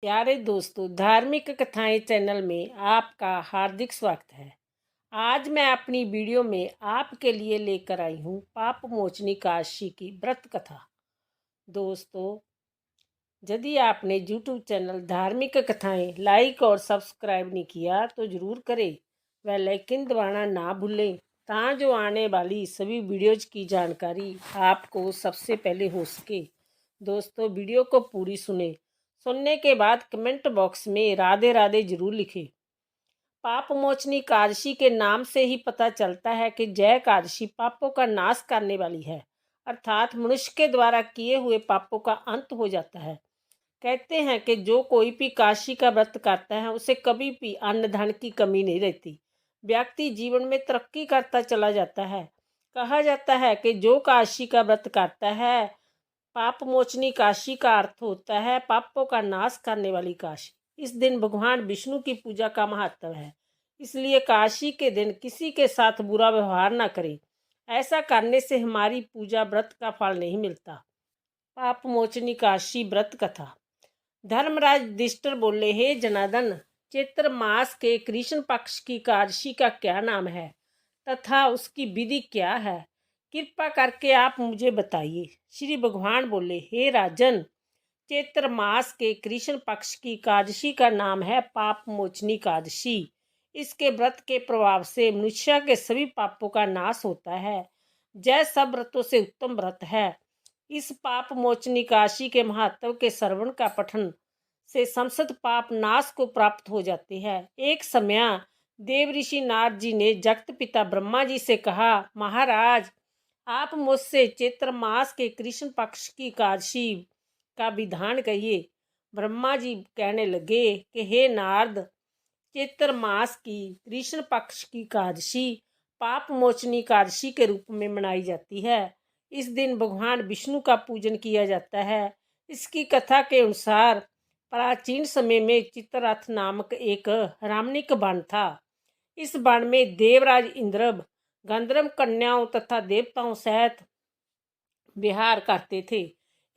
प्यारे दोस्तों, धार्मिक कथाएं चैनल में आपका हार्दिक स्वागत है। आज मैं अपनी वीडियो में आपके लिए लेकर आई हूँ पाप मोचनी काशी की व्रत कथा। दोस्तों, यदि आपने यूट्यूब चैनल धार्मिक कथाएं लाइक और सब्सक्राइब नहीं किया तो ज़रूर करें। बेल आइकन दबाना ना भूलें ताकि आने वाली सभी वीडियोज की जानकारी आपको सबसे पहले हो सके। दोस्तों, वीडियो को पूरी सुनने के बाद कमेंट बॉक्स में राधे राधे जरूर लिखें। पाप मोचनी एकादशी के नाम से ही पता चलता है कि जय एकादशी पापों का नाश करने वाली है, अर्थात मनुष्य के द्वारा किए हुए पापों का अंत हो जाता है। कहते हैं कि जो कोई भी काशी का व्रत करता है उसे कभी भी अन्न धन की कमी नहीं रहती। व्यक्ति जीवन में तरक्की करता चला जाता है। कहा जाता है कि जो काशी का व्रत करता है, पाप मोचनी काशी का अर्थ होता है पापों का नाश करने वाली काशी। इस दिन भगवान विष्णु की पूजा का महत्व है, इसलिए काशी के दिन किसी के साथ बुरा व्यवहार न करें। ऐसा करने से हमारी पूजा व्रत का फल नहीं मिलता। पाप मोचनी काशी व्रत कथा। धर्मराज युधिष्ठिर बोले, हे जनार्दन, चैत्र मास के कृष्ण पक्ष की एकादशी का क्या नाम है तथा उसकी विधि क्या है? कृपा करके आप मुझे बताइए। श्री भगवान बोले, हे राजन, चैत्र मास के कृष्ण पक्ष की एकादशी का नाम है पाप मोचनी एकादशी। इसके व्रत के प्रभाव से मनुष्य के सभी पापों का नाश होता है। जय सब व्रतों से उत्तम व्रत है। इस पाप मोचनी एकादशी के महत्व के श्रवण का पठन से समस्त पाप नाश को प्राप्त हो जाते हैं। एक समय देव ऋषि नारद जी ने जगत पिता ब्रह्मा जी से कहा, महाराज, आप मुझसे चैत्र मास के कृष्ण पक्ष की एकादशी का विधान कहिए। ब्रह्मा जी कहने लगे कि हे नारद, चैत्र मास की कृष्ण पक्ष की एकादशी पाप मोचनी एकादशी के रूप में मनाई जाती है। इस दिन भगवान विष्णु का पूजन किया जाता है। इसकी कथा के अनुसार प्राचीन समय में चित्ररथ नामक एक रामनिक वन था। इस वन में देवराज इंद्र गंधर्व कन्याओं तथा देवताओं सहित विहार करते थे।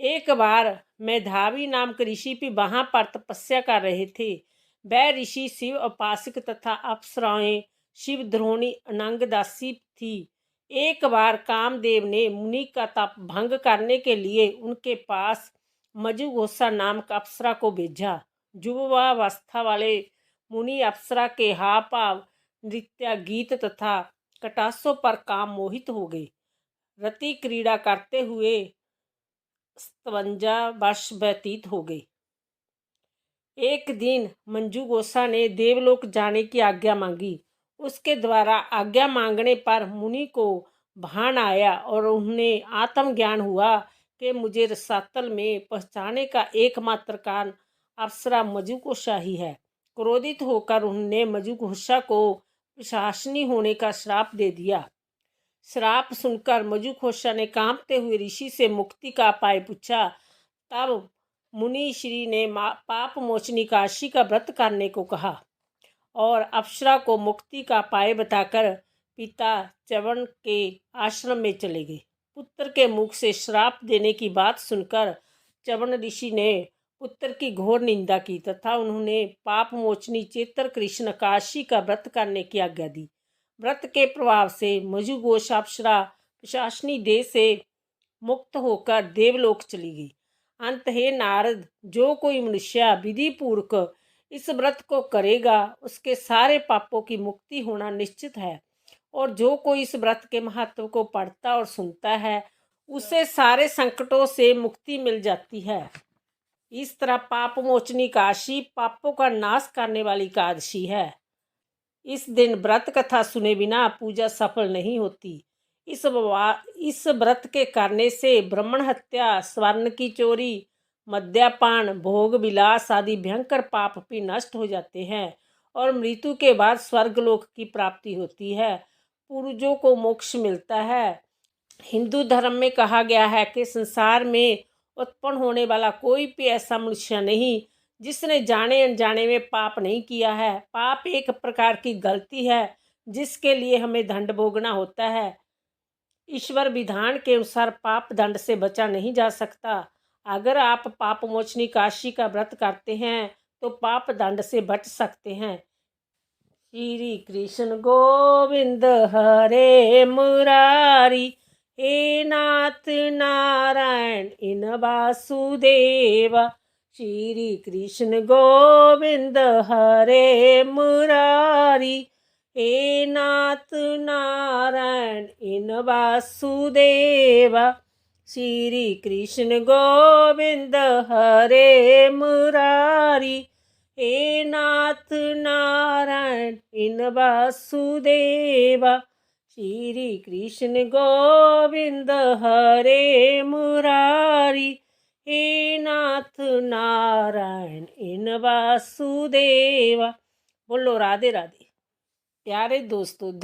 एक बार मेधावी नामक ऋषि भी वहां पर तपस्या कर रहे थे। वह ऋषि शिव उपासक तथा अप्सराएं शिव द्रोणी अनंगदासी थी। एक बार कामदेव ने मुनि का तप भंग करने के लिए उनके पास मजुगोसा नामक अप्सरा को भेजा। युवावस्था वाले मुनि अप्सरा के हाव भाव, नृत्य, गीत तथा कटासों पर काम मोहित हो गए। रति क्रीड़ा करते हुए 57 वर्ष व्यतीत हो गए। एक दिन मंजू गोसा ने देवलोक जाने की आज्ञा मांगी। उसके द्वारा आज्ञा मांगने पर मुनि को भान आया और उन्हें आत्मज्ञान हुआ कि मुझे रसातल में पहुंचाने का एकमात्र कारण अप्सरा मजुगोसा ही है। क्रोधित होकर उन्होंने मजुगोसा को पिशाचिनी होने का श्राप दे दिया। श्राप सुनकर मजुगोसा ने कांपते हुए ऋषि से मुक्ति का उपाय पूछा। तब मुनि श्री ने पाप मोचनी एकादशी का व्रत करने को कहा और अप्सरा को मुक्ति का उपाय बताकर पिता च्यवन के आश्रम में चले गए। पुत्र के मुख से श्राप देने की बात सुनकर च्यवन ऋषि ने पुत्र की घोर निंदा की तथा उन्होंने पाप मोचनी चैत्र कृष्ण एकादशी का व्रत करने की आज्ञा दी। व्रत के प्रभाव से मजुगोसा अप्सरा पिशाचिनी देह से मुक्त होकर देवलोक चली गई। अंत, हे नारद, जो कोई मनुष्य विधि पूर्वक इस व्रत को करेगा उसके सारे पापों की मुक्ति होना निश्चित है, और जो कोई इस व्रत के महत्व को पढ़ता और सुनता है उसे सारे संकटों से मुक्ति मिल जाती है। इस तरह पाप मोचनी एकादशी पापों का नाश करने वाली एकादशी है। इस दिन व्रत कथा सुने बिना पूजा सफल नहीं होती। इस व्रत के करने से ब्राह्मण हत्या, स्वर्ण की चोरी, मद्यपान, भोग विलास आदि भयंकर पाप भी नष्ट हो जाते हैं और मृत्यु के बाद स्वर्गलोक की प्राप्ति होती है। पूर्वजों को मोक्ष मिलता है। हिंदू धर्म में कहा गया है कि संसार में उत्पन्न होने वाला कोई भी ऐसा मनुष्य नहीं जिसने जाने अनजाने में पाप नहीं किया है। पाप एक प्रकार की गलती है जिसके लिए हमें दंड भोगना होता है। ईश्वर विधान के अनुसार पाप दंड से बचा नहीं जा सकता। अगर आप पाप मोचनी काशी का व्रत करते हैं तो पाप दंड से बच सकते हैं। श्री कृष्ण गोविंद हरे मुरारी, हे नाथ नारायण इन वासुदेवा। श्री कृष्ण गोविंद हरे मुरारी, हे नाथ नारायण इन वासुदेवा। श्री कृष्ण गोविंद हरे मुरारी, हे नाथ नारायण इन वासुदेवा। श्री कृष्ण गोविंद हरे मुरारी, हे नाथ नारायण इन वासुदेवा। बोलो राधे राधे। प्यारे दोस्तों।